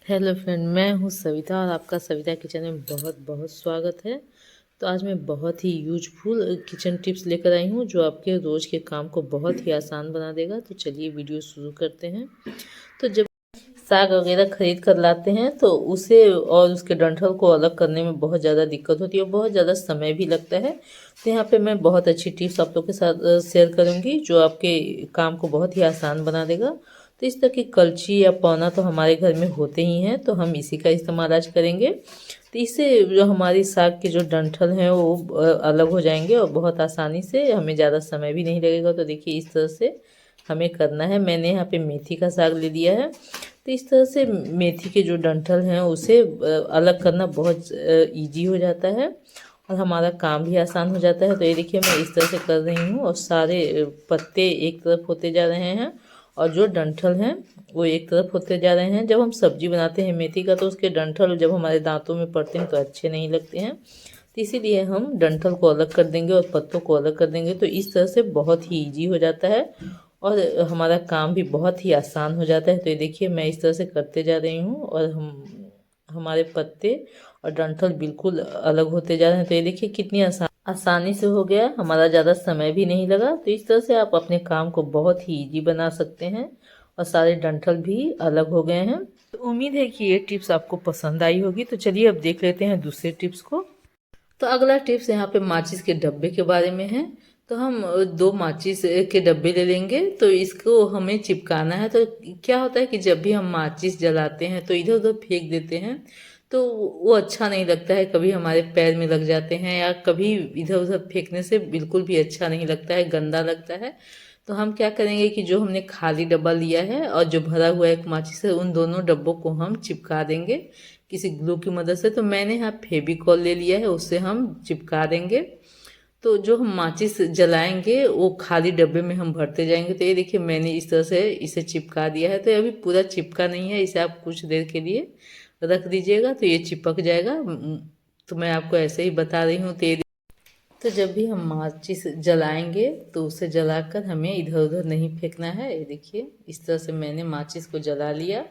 Hello friend, मैं हूँ सविता और आपका सविता किचन में बहुत बहुत स्वागत है। तो आज मैं बहुत ही यूजफुल किचन टिप्स लेकर आई हूँ जो आपके रोज़ के काम को बहुत ही आसान बना देगा। तो चलिए वीडियो शुरू करते हैं। तो जब साग वगैरह खरीद कर लाते हैं तो उसे और उसके डंठल को अलग करने में बहुत ज़्यादा दिक्कत होती है और बहुत ज़्यादा समय भी लगता है। तो यहाँ पे मैं बहुत अच्छी टिप्स आप लोग के साथ शेयर करूँगी जो आपके काम को बहुत ही आसान बना देगा। तो इस तरह की कलछी या पौना तो हमारे घर में होते ही हैं, तो हम इसी का इस्तेमाल आज करेंगे। तो इससे जो हमारी साग के जो डंठल हैं वो अलग हो जाएंगे और बहुत आसानी से, हमें ज़्यादा समय भी नहीं लगेगा। तो देखिए इस तरह से हमें करना है। मैंने यहाँ पे मेथी का साग ले लिया है। तो इस तरह से मेथी के जो डंठल हैं उसे अलग करना बहुत ईजी हो जाता है और हमारा काम भी आसान हो जाता है। तो ये देखिए मैं इस तरह से कर रही हूँ और सारे पत्ते एक तरफ होते जा रहे हैं और जो डंठल हैं वो एक तरफ होते जा रहे हैं। जब हम सब्जी बनाते हैं मेथी का तो उसके डंठल जब हमारे दांतों में पड़ते हैं तो अच्छे नहीं लगते हैं। तो इसीलिए हम डंठल को अलग कर देंगे और पत्तों को अलग कर देंगे। तो इस तरह से बहुत ही ईजी हो जाता है और हमारा काम भी बहुत ही आसान हो जाता है। तो ये देखिए मैं इस तरह से करते जा रही हूँ और हमारे पत्ते और डंठल बिल्कुल अलग होते जा रहे हैं। तो ये देखिए कितनी आसानी से हो गया, हमारा ज़्यादा समय भी नहीं लगा। तो इस तरह से आप अपने काम को बहुत ही ईजी बना सकते हैं और सारे डंठल भी अलग हो गए हैं। तो उम्मीद है कि ये टिप्स आपको पसंद आई होगी। तो चलिए अब देख लेते हैं दूसरे टिप्स को। तो अगला टिप्स यहाँ पे माचिस के डब्बे के बारे में है। तो हम दो माचिस के डब्बे ले लेंगे। तो इसको हमें चिपकाना है। तो क्या होता है कि जब भी हम माचिस जलाते हैं तो इधर उधर फेंक देते हैं, तो वो अच्छा नहीं लगता है। कभी हमारे पैर में लग जाते हैं या कभी इधर उधर फेंकने से बिल्कुल भी अच्छा नहीं लगता है, गंदा लगता है। तो हम क्या करेंगे कि जो हमने खाली डब्बा लिया है और जो भरा हुआ एक माचिस है, उन दोनों डब्बों को हम चिपका देंगे किसी ग्लू की मदद से। तो मैंने यहाँ फेविकॉल ले लिया है, उससे हम चिपका देंगे। तो जो हम माचिस जलाएंगे वो खाली डब्बे में हम भरते जाएंगे। तो ये देखिए मैंने इस तरह से इसे चिपका दिया है। तो अभी पूरा चिपका नहीं है, इसे आप कुछ देर के लिए रख दीजिएगा तो ये चिपक जाएगा। तो मैं आपको ऐसे ही बता रही हूँ। तो जब भी हम माचिस जलाएंगे तो उसे जलाकर हमें इधर उधर नहीं फेंकना है। ये देखिए इस तरह से मैंने माचिस को जला लिया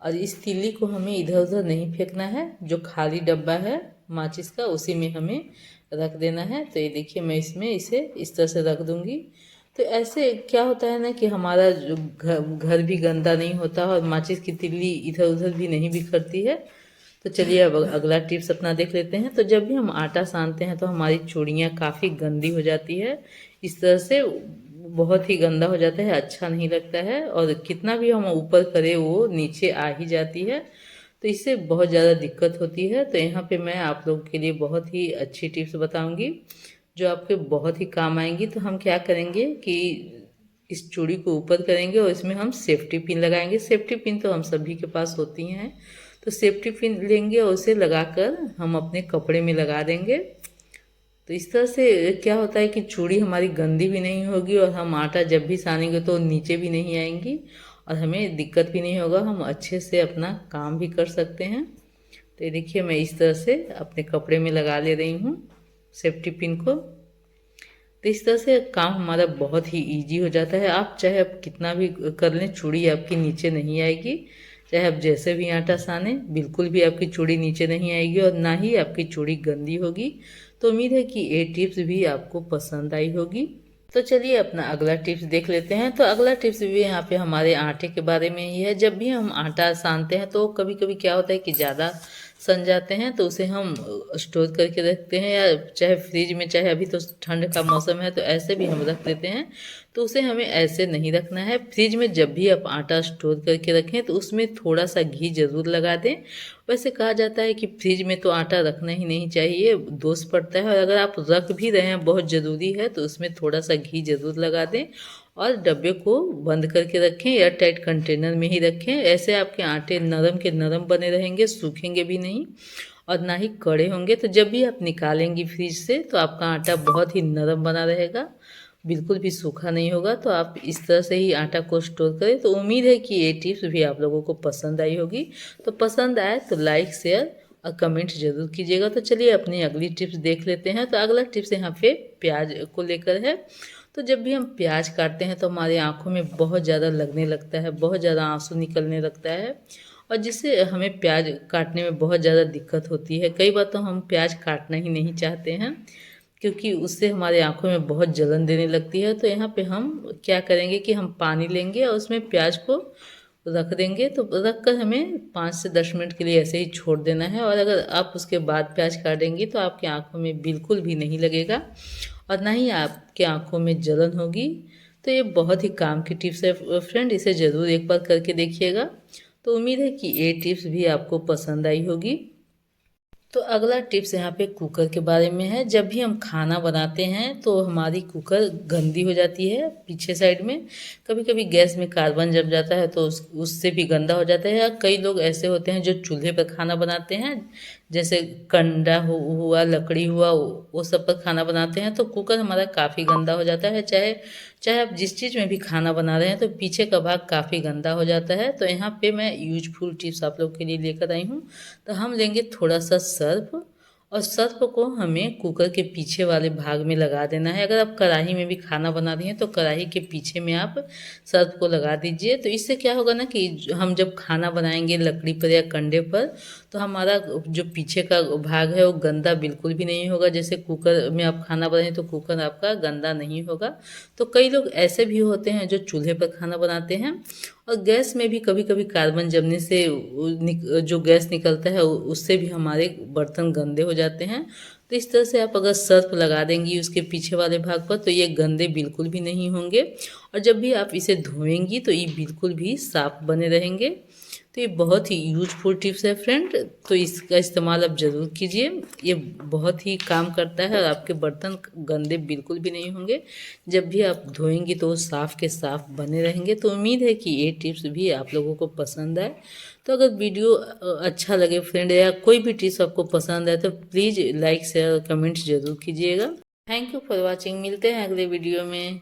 और इस तीली को हमें इधर उधर नहीं फेंकना है। जो खाली डब्बा है माचिस का उसी में हमें रख देना है। तो ये देखिए मैं इसमें इसे इस तरह से रख दूंगी। तो ऐसे क्या होता है ना कि हमारा जो घर भी गंदा नहीं होता और माचिस की तिल्ली इधर उधर भी नहीं बिखरती है। तो चलिए अब अगला टिप्स अपना देख लेते हैं। तो जब भी हम आटा सानते हैं तो हमारी चूड़ियाँ काफ़ी गंदी हो जाती है। इस तरह से बहुत ही गंदा हो जाता है, अच्छा नहीं लगता है और कितना भी हम ऊपर करें वो नीचे आ ही जाती है। तो इससे बहुत ज़्यादा दिक्कत होती है। तो यहाँ पे मैं आप लोगों के लिए बहुत ही अच्छी टिप्स बताऊंगी जो आपके बहुत ही काम आएंगी। तो हम क्या करेंगे कि इस चूड़ी को ऊपर करेंगे और इसमें हम सेफ्टी पिन लगाएंगे। सेफ्टी पिन तो हम सभी के पास होती हैं। तो सेफ्टी पिन लेंगे और उसे लगाकर हम अपने कपड़े में लगा देंगे। तो इस तरह से क्या होता है कि चूड़ी हमारी गंदी भी नहीं होगी और हम आटा जब भी सानेंगे तो नीचे भी नहीं आएंगी और हमें दिक्कत भी नहीं होगा, हम अच्छे से अपना काम भी कर सकते हैं। तो ये देखिए मैं इस तरह से अपने कपड़े में लगा ले रही हूँ सेफ्टी पिन को। तो इस तरह से काम हमारा बहुत ही इजी हो जाता है। आप चाहे आप कितना भी कर लें चूड़ी आपकी नीचे नहीं आएगी। चाहे आप जैसे भी आटा साने बिल्कुल भी आपकी चूड़ी नीचे नहीं आएगी और ना ही आपकी चूड़ी गंदी होगी। तो उम्मीद है कि ये टिप्स भी आपको पसंद आई होगी। तो चलिए अपना अगला टिप्स देख लेते हैं। तो अगला टिप्स भी यहाँ पे हमारे आटे के बारे में ही है। जब भी हम आटा सानते हैं तो कभी कभी क्या होता है कि ज़्यादा सन जाते हैं तो उसे हम स्टोर करके रखते हैं या चाहे फ्रिज में, चाहे अभी तो ठंड का मौसम है तो ऐसे भी हम रख देते हैं। तो उसे हमें ऐसे नहीं रखना है। फ्रिज में जब भी आप आटा स्टोर करके रखें तो उसमें थोड़ा सा घी जरूर लगा दें। वैसे कहा जाता है कि फ्रिज में तो आटा रखना ही नहीं चाहिए, दोष पड़ता है। और अगर आप रख भी रहे हैं बहुत ज़रूरी है तो उसमें थोड़ा सा घी जरूर लगा दें और डब्बे को बंद करके रखें, एयर टाइट कंटेनर में ही रखें। ऐसे आपके आटे नरम के नरम बने रहेंगे, सूखेंगे भी नहीं और ना ही कड़े होंगे। तो जब भी आप निकालेंगी फ्रिज से तो आपका आटा बहुत ही नरम बना रहेगा, बिल्कुल भी सूखा नहीं होगा। तो आप इस तरह से ही आटा को स्टोर करें। तो उम्मीद है कि ये टिप्स भी आप लोगों को पसंद आई होगी। तो पसंद आए तो लाइक शेयर और कमेंट जरूर कीजिएगा। तो चलिए अपनी अगली टिप्स देख लेते हैं। तो अगला टिप्स यहाँ पे प्याज को लेकर है। तो जब भी हम प्याज काटते हैं तो हमारी आंखों में बहुत ज़्यादा लगने लगता है, बहुत ज़्यादा आंसू निकलने लगता है और जिससे हमें प्याज काटने में बहुत ज़्यादा दिक्कत होती है। कई बार तो हम प्याज काटना ही नहीं चाहते हैं क्योंकि उससे हमारे आँखों में बहुत जलन देने लगती है। तो यहाँ पे हम क्या करेंगे कि हम पानी लेंगे और उसमें प्याज को रख देंगे। तो रख कर हमें 5 से 10 मिनट के लिए ऐसे ही छोड़ देना है। और अगर आप उसके बाद प्याज काटेंगी तो आपकी आँखों में बिल्कुल भी नहीं लगेगा और ना ही आपके आँखों में जलन होगी। तो ये बहुत ही काम की टिप्स है फ्रेंड, इसे ज़रूर एक बार करके देखिएगा। तो उम्मीद है कि ये टिप्स भी आपको पसंद आई होगी। तो अगला टिप्स यहाँ पे कुकर के बारे में है। जब भी हम खाना बनाते हैं तो हमारी कुकर गंदी हो जाती है पीछे साइड में। कभी कभी गैस में कार्बन जम जाता है तो उससे भी गंदा हो जाता है। या कई लोग ऐसे होते हैं जो चूल्हे पर खाना बनाते हैं, जैसे कंडा हुआ, लकड़ी हुआ, वो सब पर खाना बनाते हैं तो कुकर हमारा काफ़ी गंदा हो जाता है। चाहे चाहे आप जिस चीज़ में भी खाना बना रहे हैं तो पीछे का भाग काफ़ी गंदा हो जाता है। तो यहाँ पे मैं यूजफुल टिप्स आप लोग के लिए लेकर आई हूँ। तो हम लेंगे थोड़ा सा सर्फ और सर्फ को हमें कुकर के पीछे वाले भाग में लगा देना है। अगर आप कढ़ाई में भी खाना बना रही हैं तो कढ़ाई के पीछे में आप सर्फ को लगा दीजिए। तो इससे क्या होगा ना कि हम जब खाना बनाएंगे लकड़ी पर या कंडे पर तो हमारा जो पीछे का भाग है वो गंदा बिल्कुल भी नहीं होगा। जैसे कुकर में आप खाना बनाएं तो कुकर आपका गंदा नहीं होगा। तो कई लोग ऐसे भी होते हैं जो चूल्हे पर खाना बनाते हैं और गैस में भी कभी कभी कार्बन जमने से जो गैस निकलता है उससे भी हमारे बर्तन गंदे हो जाते हैं। तो इस तरह से आप अगर सर्फ लगा देंगी उसके पीछे वाले भाग पर तो ये गंदे बिल्कुल भी नहीं होंगे और जब भी आप इसे धोएंगी तो ये बिल्कुल भी साफ बने रहेंगे। तो ये बहुत ही यूजफुल टिप्स है फ्रेंड, तो इसका इस्तेमाल आप ज़रूर कीजिए। ये बहुत ही काम करता है और आपके बर्तन गंदे बिल्कुल भी नहीं होंगे। जब भी आप धोएंगी तो वो साफ़ के साफ़ बने रहेंगे। तो उम्मीद है कि ये टिप्स भी आप लोगों को पसंद आए। तो अगर वीडियो अच्छा लगे फ्रेंड या कोई भी टिप्स आपको पसंद आए तो प्लीज़ लाइक शेयर और कमेंट्स ज़रूर कीजिएगा। Thank you for watching. मिलते हैं अगले वीडियो में।